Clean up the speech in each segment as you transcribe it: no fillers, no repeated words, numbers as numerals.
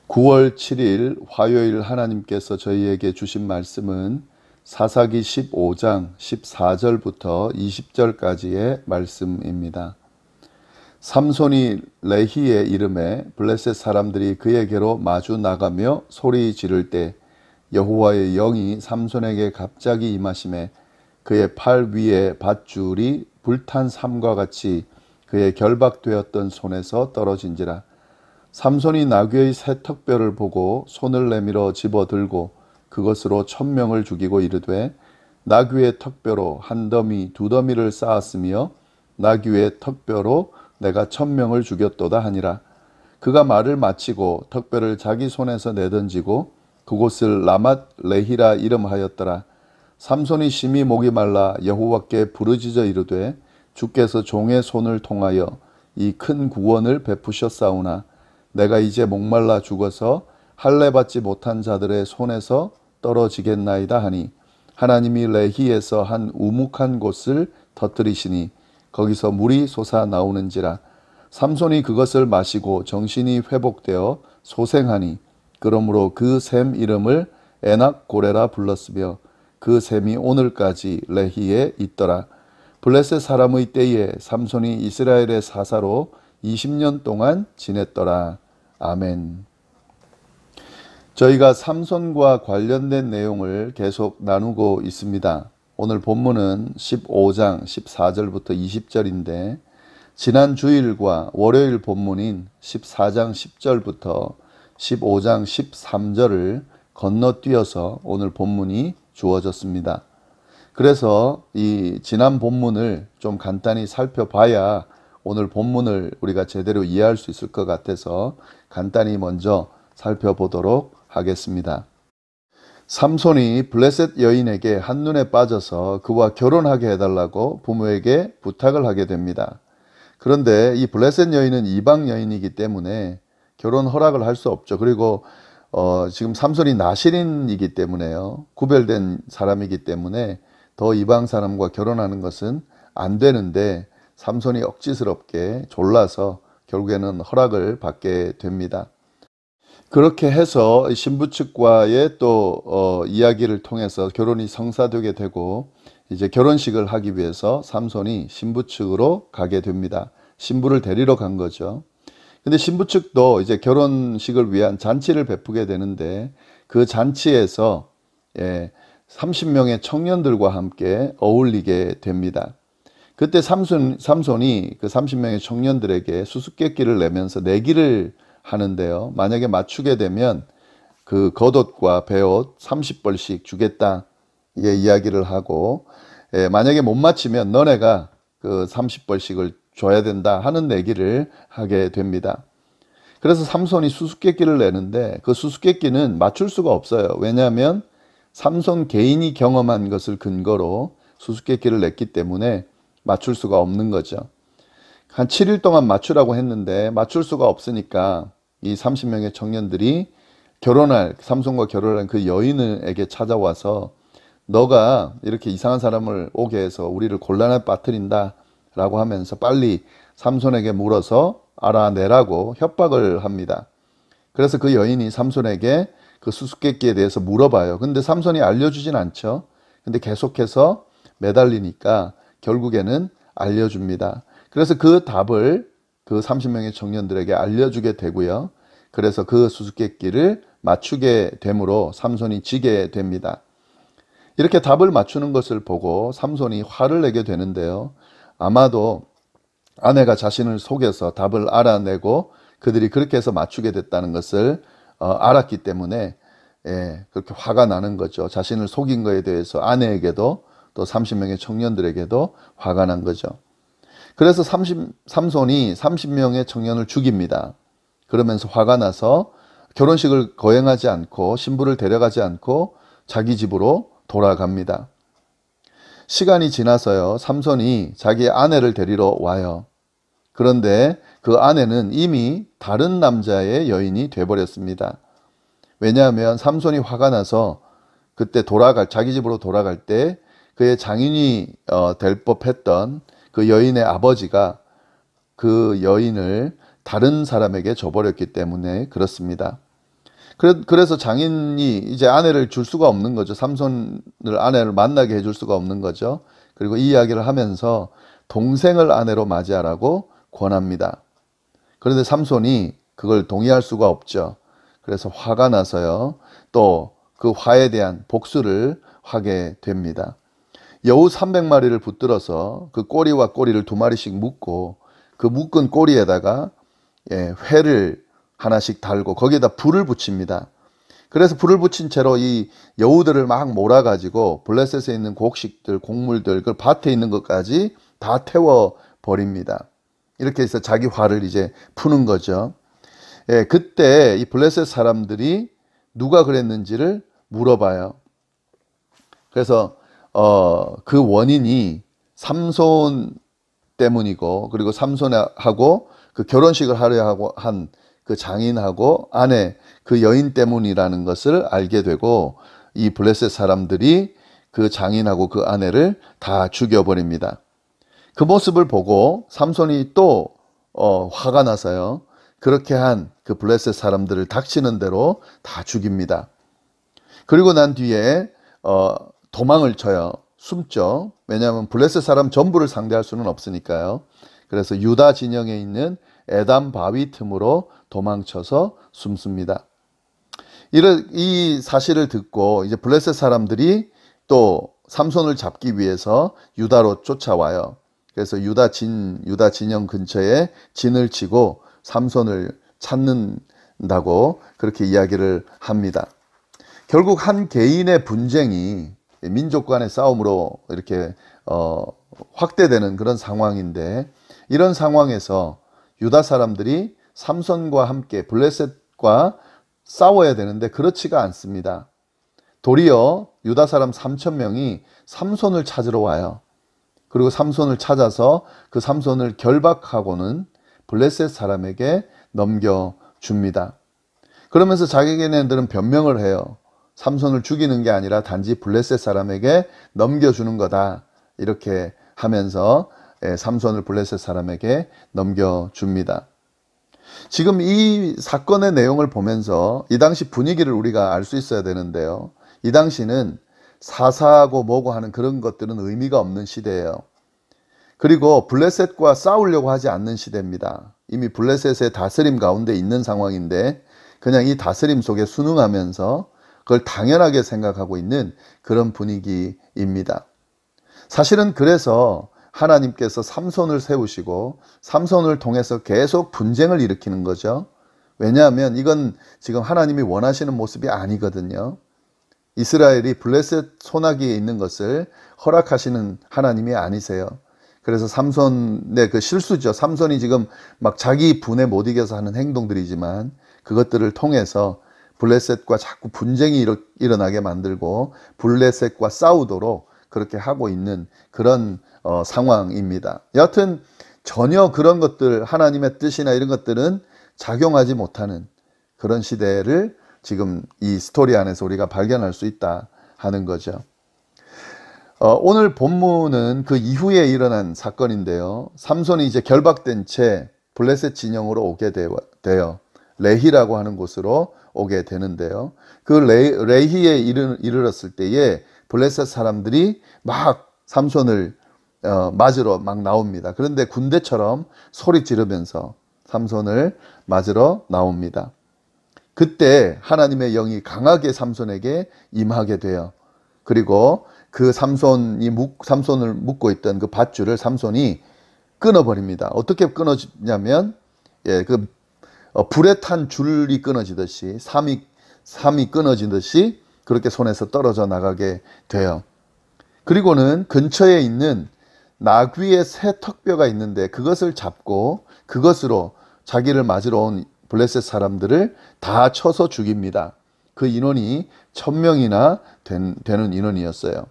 9월 7일 화요일 하나님께서 저희에게 주신 말씀은 사사기 15장 14절부터 20절까지의 말씀입니다. 삼손이 레히의 이름에 블레셋 사람들이 그에게로 마주 나가며 소리 지를 때 여호와의 영이 삼손에게 갑자기 임하심에 그의 팔 위에 밧줄이 불탄 삼과 같이 그의 결박되었던 손에서 떨어진지라. 삼손이 나귀의 새 턱뼈를 보고 손을 내밀어 집어들고 그것으로 1000명을 죽이고 이르되 나귀의 턱뼈로 한 더미 두 더미를 쌓았으며 나귀의 턱뼈로 내가 1000명을 죽였도다 하니라. 그가 말을 마치고 턱뼈를 자기 손에서 내던지고 그곳을 라맛 레히라 이름하였더라. 삼손이 심히 목이 말라 여호와께 부르짖어 이르되 주께서 종의 손을 통하여 이 큰 구원을 베푸셨사오나 내가 이제 목말라 죽어서 할례 받지 못한 자들의 손에서 떨어지겠나이다 하니 하나님이 레히에서 한 우묵한 곳을 터뜨리시니 거기서 물이 솟아 나오는지라. 삼손이 그것을 마시고 정신이 회복되어 소생하니 그러므로 그 샘 이름을 에낙고레라 불렀으며 그 샘이 오늘까지 레히에 있더라. 블레셋 사람의 때에 삼손이 이스라엘의 사사로 20년 동안 지냈더라. 아멘. 저희가 삼손과 관련된 내용을 계속 나누고 있습니다. 오늘 본문은 15장 14절부터 20절인데 지난 주일과 월요일 본문인 14장 10절부터 15장 13절을 건너뛰어서 오늘 본문이 주어졌습니다. 그래서 이 지난 본문을 좀 간단히 살펴봐야 오늘 본문을 우리가 제대로 이해할 수 있을 것 같아서 간단히 먼저 살펴보도록 하겠습니다. 삼손이 블레셋 여인에게 한눈에 빠져서 그와 결혼하게 해달라고 부모에게 부탁을 하게 됩니다. 그런데 이 블레셋 여인은 이방 여인이기 때문에 결혼 허락을 할 수 없죠. 그리고 지금 삼손이 나실인이기 때문에요. 구별된 사람이기 때문에 더 이방 사람과 결혼하는 것은 안 되는데 삼손이 억지스럽게 졸라서 결국에는 허락을 받게 됩니다. 그렇게 해서 신부 측과의 또 이야기를 통해서 결혼이 성사되게 되고 이제 결혼식을 하기 위해서 삼손이 신부 측으로 가게 됩니다. 신부를 데리러 간 거죠. 근데 신부 측도 이제 결혼식을 위한 잔치를 베푸게 되는데 그 잔치에서 30명의 청년들과 함께 어울리게 됩니다. 그때 삼손이 그 30명의 청년들에게 수수께끼를 내면서 내기를 하는데요. 만약에 맞추게 되면 그 겉옷과 베옷 30벌씩 주겠다 이야기를 하고 만약에 못 맞히면 너네가 그 30벌씩을 줘야 된다 하는 내기를 하게 됩니다. 그래서 삼손이 수수께끼를 내는데 그 수수께끼는 맞출 수가 없어요. 왜냐하면 삼손 개인이 경험한 것을 근거로 수수께끼를 냈기 때문에 맞출 수가 없는 거죠. 한 7일 동안 맞추라고 했는데 맞출 수가 없으니까 이 30명의 청년들이 삼손과 결혼할 그 여인에게 찾아와서 너가 이렇게 이상한 사람을 오게 해서 우리를 곤란에 빠뜨린다 라고 하면서 빨리 삼손에게 물어서 알아내라고 협박을 합니다. 그래서 그 여인이 삼손에게 그 수수께끼에 대해서 물어봐요. 근데 삼손이 알려주진 않죠. 근데 계속해서 매달리니까 결국에는 알려줍니다. 그래서 그 답을 그 30명의 청년들에게 알려주게 되고요. 그래서 그 수수께끼를 맞추게 되므로 삼손이 지게 됩니다. 이렇게 답을 맞추는 것을 보고 삼손이 화를 내게 되는데요. 아마도 아내가 자신을 속여서 답을 알아내고 그들이 그렇게 해서 맞추게 됐다는 것을 알았기 때문에 그렇게 화가 나는 거죠. 자신을 속인 거에 대해서 아내에게도 또 30명의 청년들에게도 화가 난 거죠. 그래서 삼손이 30명의 청년을 죽입니다. 그러면서 화가 나서 결혼식을 거행하지 않고 신부를 데려가지 않고 자기 집으로 돌아갑니다. 시간이 지나서요. 삼손이 자기 아내를 데리러 와요. 그런데 그 아내는 이미 다른 남자의 여인이 돼버렸습니다. 왜냐하면 삼손이 화가 나서 그때 자기 집으로 돌아갈 때 그의 장인이 될 법했던 그 여인의 아버지가 그 여인을 다른 사람에게 줘버렸기 때문에 그렇습니다. 그래서 장인이 이제 아내를 줄 수가 없는 거죠. 삼손을 아내를 만나게 해줄 수가 없는 거죠. 그리고 이 이야기를 하면서 동생을 아내로 맞이하라고 권합니다. 그런데 삼손이 그걸 동의할 수가 없죠. 그래서 화가 나서요. 또 그 화에 대한 복수를 하게 됩니다. 여우 300마리를 붙들어서 그 꼬리와 꼬리를 2마리씩 묶고 그 묶은 꼬리에다가 회를 하나씩 달고 거기에다 불을 붙입니다. 그래서 불을 붙인 채로 이 여우들을 막 몰아가지고 블레셋에 있는 곡식들, 곡물들, 그 밭에 있는 것까지 다 태워 버립니다. 이렇게 해서 자기 화를 이제 푸는 거죠. 그때 이 블레셋 사람들이 누가 그랬는지를 물어봐요. 그래서 그 원인이 삼손 때문이고, 그리고 삼손하고 그 결혼식을 하려 하고 한 그 장인하고 아내 그 여인 때문이라는 것을 알게 되고, 이 블레셋 사람들이 그 장인하고 그 아내를 다 죽여버립니다. 그 모습을 보고 삼손이 또 화가 나서요. 그렇게 한 그 블레셋 사람들을 닥치는 대로 다 죽입니다. 그리고 난 뒤에 도망을 쳐요. 숨죠. 왜냐하면 블레셋 사람 전부를 상대할 수는 없으니까요. 그래서 유다 진영에 있는 에담 바위 틈으로 도망쳐서 숨습니다. 이 사실을 듣고 이제 블레셋 사람들이 또 삼손을 잡기 위해서 유다로 쫓아와요. 그래서 유다 진영 근처에 진을 치고 삼손을 찾는다고 그렇게 이야기를 합니다. 결국 한 개인의 분쟁이 민족 간의 싸움으로 이렇게 확대되는 그런 상황인데, 이런 상황에서 유다 사람들이 삼손과 함께 블레셋과 싸워야 되는데 그렇지가 않습니다. 도리어 유다 사람 3,000명이 삼손을 찾으러 와요. 그리고 삼손을 찾아서 그 삼손을 결박하고는 블레셋 사람에게 넘겨줍니다. 그러면서 자기네들은 변명을 해요. 삼손을 죽이는 게 아니라 단지 블레셋 사람에게 넘겨주는 거다. 이렇게 하면서 삼손을 블레셋 사람에게 넘겨줍니다. 지금 이 사건의 내용을 보면서 이 당시 분위기를 우리가 알 수 있어야 되는데요. 이 당시는 사사하고 뭐고 하는 그런 것들은 의미가 없는 시대예요. 그리고 블레셋과 싸우려고 하지 않는 시대입니다. 이미 블레셋의 다스림 가운데 있는 상황인데 그냥 이 다스림 속에 순응하면서 그걸 당연하게 생각하고 있는 그런 분위기입니다. 사실은 그래서 하나님께서 삼손을 세우시고 삼손을 통해서 계속 분쟁을 일으키는 거죠. 왜냐하면 이건 지금 하나님이 원하시는 모습이 아니거든요. 이스라엘이 블레셋 손아귀에 있는 것을 허락하시는 하나님이 아니세요. 그래서 삼손의 그 실수죠. 삼손이 지금 막 자기 분에 못 이겨서 하는 행동들이지만 그것들을 통해서 블레셋과 자꾸 분쟁이 일어나게 만들고 블레셋과 싸우도록 그렇게 하고 있는 그런 상황입니다. 여하튼 전혀 그런 것들, 하나님의 뜻이나 이런 것들은 작용하지 못하는 그런 시대를 지금 이 스토리 안에서 우리가 발견할 수 있다 하는 거죠. 오늘 본문은 그 이후에 일어난 사건인데요. 삼손이 이제 결박된 채 블레셋 진영으로 오게 돼요. 레히라고 하는 곳으로 오게 되는데요. 그 레히에 이르렀을 때에 블레셋 사람들이 막 삼손을 맞으러 막 나옵니다. 그런데 군대처럼 소리 지르면서 삼손을 맞으러 나옵니다. 그때 하나님의 영이 강하게 삼손에게 임하게 돼요. 그리고 그 삼손을 묶고 있던 그 밧줄을 삼손이 끊어버립니다. 어떻게 끊어지냐면, 불에 탄 줄이 끊어지듯이, 삼이 끊어지듯이 그렇게 손에서 떨어져 나가게 돼요. 그리고는 근처에 있는 나귀의 새 턱뼈가 있는데 그것을 잡고 그것으로 자기를 맞으러 온 블레셋 사람들을 다 쳐서 죽입니다. 그 인원이 1,000명이나 되는 인원이었어요.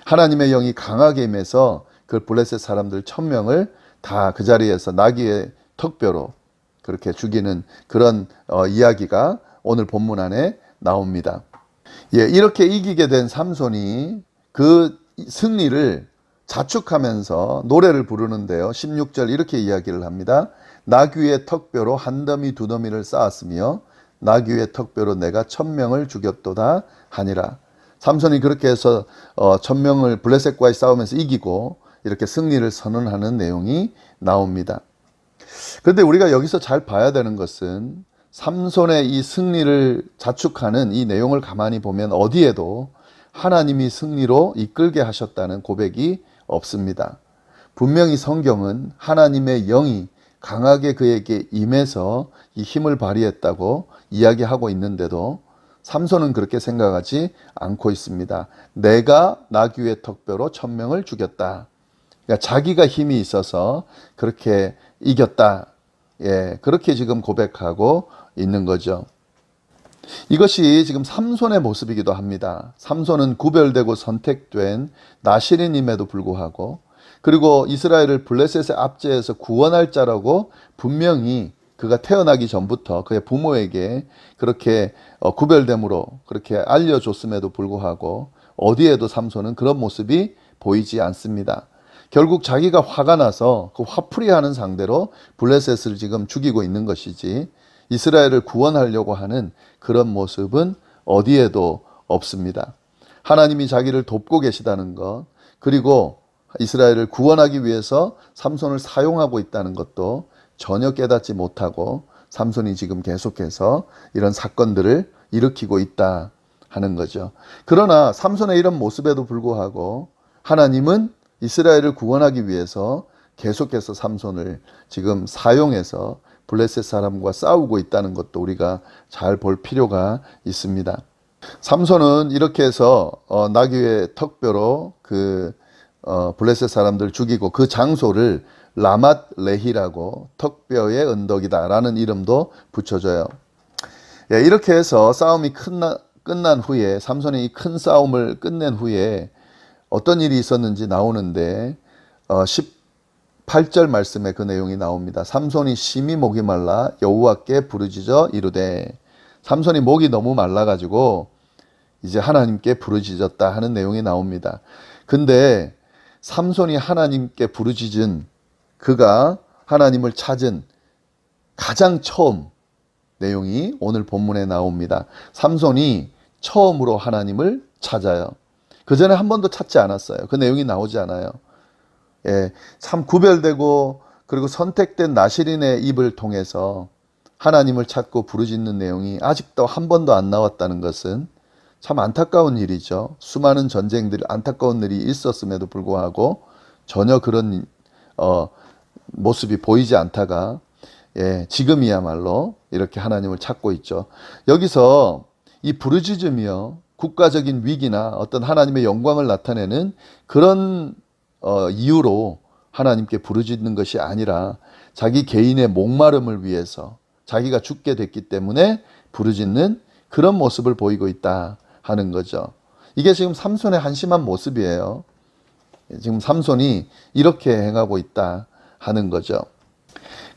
하나님의 영이 강하게 임해서 그 블레셋 사람들 1,000명을 다 그 자리에서 나귀의 턱뼈로 그렇게 죽이는 그런 이야기가 오늘 본문 안에 나옵니다. 이렇게 이기게 된 삼손이 그 승리를 자축하면서 노래를 부르는데요. 16절 이렇게 이야기를 합니다. 나귀의 턱뼈로 한 더미 두 더미를 쌓았으며 나귀의 턱뼈로 내가 1000명을 죽였도다 하니라. 삼손이 그렇게 해서 1000명을 블레셋과의 싸움에서 이기고 이렇게 승리를 선언하는 내용이 나옵니다. 그런데 우리가 여기서 잘 봐야 되는 것은 삼손의 이 승리를 자축하는 이 내용을 가만히 보면 어디에도 하나님이 승리로 이끌게 하셨다는 고백이 없습니다. 분명히 성경은 하나님의 영이 강하게 그에게 임해서 이 힘을 발휘했다고 이야기하고 있는데도 삼손은 그렇게 생각하지 않고 있습니다. 내가 나귀의 턱뼈로 1000명을 죽였다. 그러니까 자기가 힘이 있어서 그렇게 이겼다. 예, 그렇게 지금 고백하고 있는 거죠. 이것이 지금 삼손의 모습이기도 합니다. 삼손은 구별되고 선택된 나실인임에도 불구하고 그리고 이스라엘을 블레셋의 압제에서 구원할 자라고 분명히 그가 태어나기 전부터 그의 부모에게 그렇게 구별됨으로 그렇게 알려줬음에도 불구하고 어디에도 삼손은 그런 모습이 보이지 않습니다. 결국 자기가 화가 나서 그 화풀이하는 상대로 블레셋을 지금 죽이고 있는 것이지 이스라엘을 구원하려고 하는 그런 모습은 어디에도 없습니다. 하나님이 자기를 돕고 계시다는 것, 그리고 이스라엘을 구원하기 위해서 삼손을 사용하고 있다는 것도 전혀 깨닫지 못하고 삼손이 지금 계속해서 이런 사건들을 일으키고 있다 하는 거죠. 그러나 삼손의 이런 모습에도 불구하고 하나님은 이스라엘을 구원하기 위해서 계속해서 삼손을 지금 사용해서 블레셋 사람과 싸우고 있다는 것도 우리가 잘 볼 필요가 있습니다. 삼손은 이렇게 해서 나귀의 턱뼈로 블레셋 사람들 죽이고 그 장소를 라맛 레히라고 턱뼈의 언덕이다 라는 이름도 붙여줘요. 예, 이렇게 해서 싸움이 끝난 후에 삼손이 이 큰 싸움을 끝낸 후에 어떤 일이 있었는지 나오는데 18절 말씀에 그 내용이 나옵니다. 삼손이 심히 목이 말라 여호와께 부르짖어 이르되, 삼손이 목이 너무 말라가지고 이제 하나님께 부르짖었다 하는 내용이 나옵니다. 근데 삼손이 하나님께 부르짖은, 그가 하나님을 찾은 가장 처음 내용이 오늘 본문에 나옵니다. 삼손이 처음으로 하나님을 찾아요. 그 전에 한 번도 찾지 않았어요. 그 내용이 나오지 않아요. 예, 참 구별되고 그리고 선택된 나실인의 입을 통해서 하나님을 찾고 부르짖는 내용이 아직도 한 번도 안 나왔다는 것은 참 안타까운 일이죠. 수많은 전쟁들, 안타까운 일이 있었음에도 불구하고 전혀 그런 모습이 보이지 않다가 지금이야말로 이렇게 하나님을 찾고 있죠. 여기서 이 부르짖음이요, 국가적인 위기나 어떤 하나님의 영광을 나타내는 그런 이유로 하나님께 부르짖는 것이 아니라 자기 개인의 목마름을 위해서 자기가 죽게 됐기 때문에 부르짖는 그런 모습을 보이고 있다 하는 거죠. 이게 지금 삼손의 한심한 모습이에요. 지금 삼손이 이렇게 행하고 있다 하는 거죠.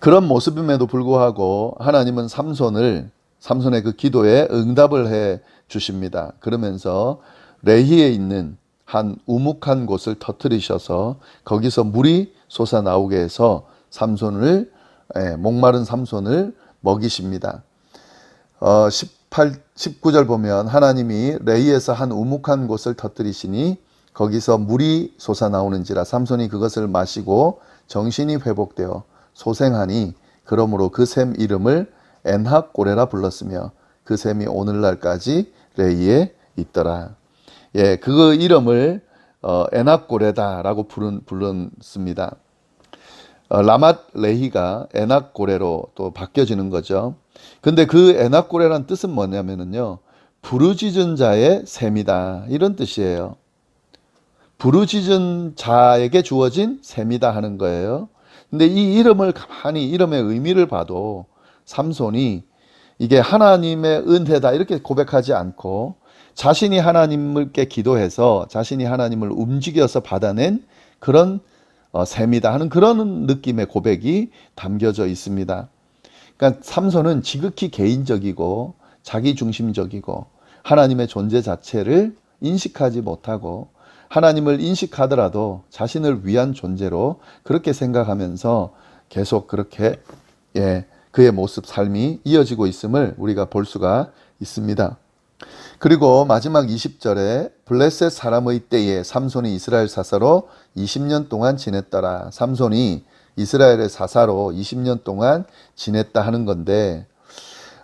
그런 모습임에도 불구하고 하나님은 삼손의 그 기도에 응답을 해 주십니다. 그러면서 레히에 있는 한 우묵한 곳을 터뜨리셔서 거기서 물이 솟아나오게 해서 목마른 삼손을 먹이십니다. 19절 보면 하나님이 레히에서 한 우묵한 곳을 터뜨리시니 거기서 물이 솟아나오는지라 삼손이 그것을 마시고 정신이 회복되어 소생하니 그러므로 그 샘 이름을 엔학고레라 불렀으며 그 샘이 오늘날까지 레히에 있더라. 예, 그 이름을 엔학고레다라고 불렀습니다. 라맛 레히가 엔학고레로 또 바뀌어지는 거죠. 근데 그 엔학고레란 뜻은 뭐냐면요, 부르짖은 자의 샘이다, 이런 뜻이에요. 부르짖은 자에게 주어진 샘이다 하는 거예요. 근데 이 이름을 가만히 이름의 의미를 봐도 삼손이 이게 하나님의 은혜다 이렇게 고백하지 않고 자신이 하나님께 기도해서 자신이 하나님을 움직여서 받아낸 그런 셈이다 하는 그런 느낌의 고백이 담겨져 있습니다. 그러니까 삼손은 지극히 개인적이고 자기중심적이고 하나님의 존재 자체를 인식하지 못하고 하나님을 인식하더라도 자신을 위한 존재로 그렇게 생각하면서 계속 그렇게 그의 모습, 삶이 이어지고 있음을 우리가 볼 수가 있습니다. 그리고 마지막 20절에 블레셋 사람의 때에 삼손이 이스라엘 사사로 20년 동안 지냈더라. 삼손이 이스라엘의 사사로 20년 동안 지냈다 하는 건데,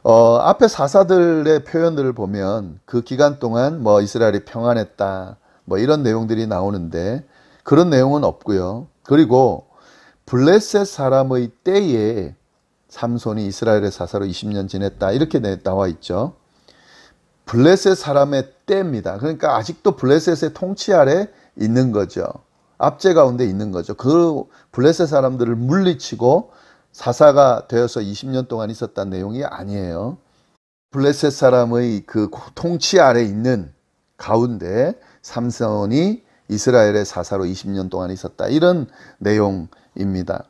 앞에 사사들의 표현들을 보면 그 기간 동안 뭐 이스라엘이 평안했다, 뭐 이런 내용들이 나오는데 그런 내용은 없고요. 그리고 블레셋 사람의 때에 삼손이 이스라엘의 사사로 20년 지냈다 이렇게 나와 있죠. 블레셋 사람의 때입니다. 그러니까 아직도 블레셋의 통치 아래 있는 거죠. 압제 가운데 있는 거죠. 그 블레셋 사람들을 물리치고 사사가 되어서 20년 동안 있었다는 내용이 아니에요. 블레셋 사람의 그 통치 아래 있는 가운데 삼손이 이스라엘의 사사로 20년 동안 있었다. 이런 내용입니다.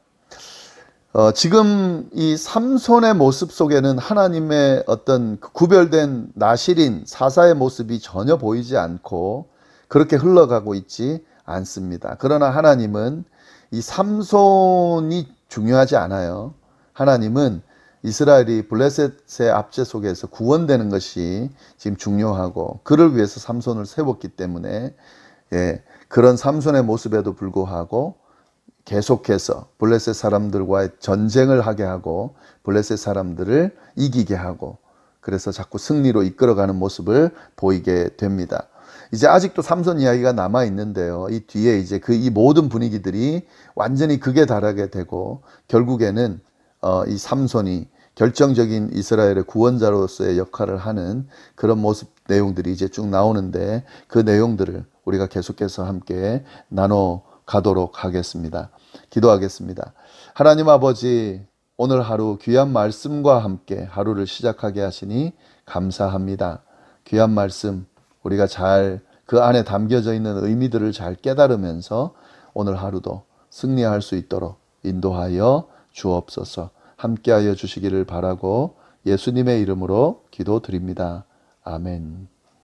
지금 이 삼손의 모습 속에는 하나님의 어떤 구별된 나실인 사사의 모습이 전혀 보이지 않고 그렇게 흘러가고 있지 않습니다. 그러나 하나님은 이 삼손이 중요하지 않아요. 하나님은 이스라엘이 블레셋의 압제 속에서 구원되는 것이 지금 중요하고 그를 위해서 삼손을 세웠기 때문에 그런 삼손의 모습에도 불구하고 계속해서 블레셋 사람들과의 전쟁을 하게 하고 블레셋 사람들을 이기게 하고 그래서 자꾸 승리로 이끌어가는 모습을 보이게 됩니다. 이제 아직도 삼손 이야기가 남아 있는데요. 이 뒤에 이제 이 모든 분위기들이 완전히 극에 달하게 되고 결국에는 이 삼손이 결정적인 이스라엘의 구원자로서의 역할을 하는 그런 모습 내용들이 이제 쭉 나오는데 그 내용들을 우리가 계속해서 함께 나눠 가도록 하겠습니다. 기도하겠습니다. 하나님 아버지, 오늘 하루 귀한 말씀과 함께 하루를 시작하게 하시니 감사합니다. 귀한 말씀 우리가 잘 그 안에 담겨져 있는 의미들을 잘 깨달으면서 오늘 하루도 승리할 수 있도록 인도하여 주옵소서. 함께하여 주시기를 바라고 예수님의 이름으로 기도드립니다. 아멘.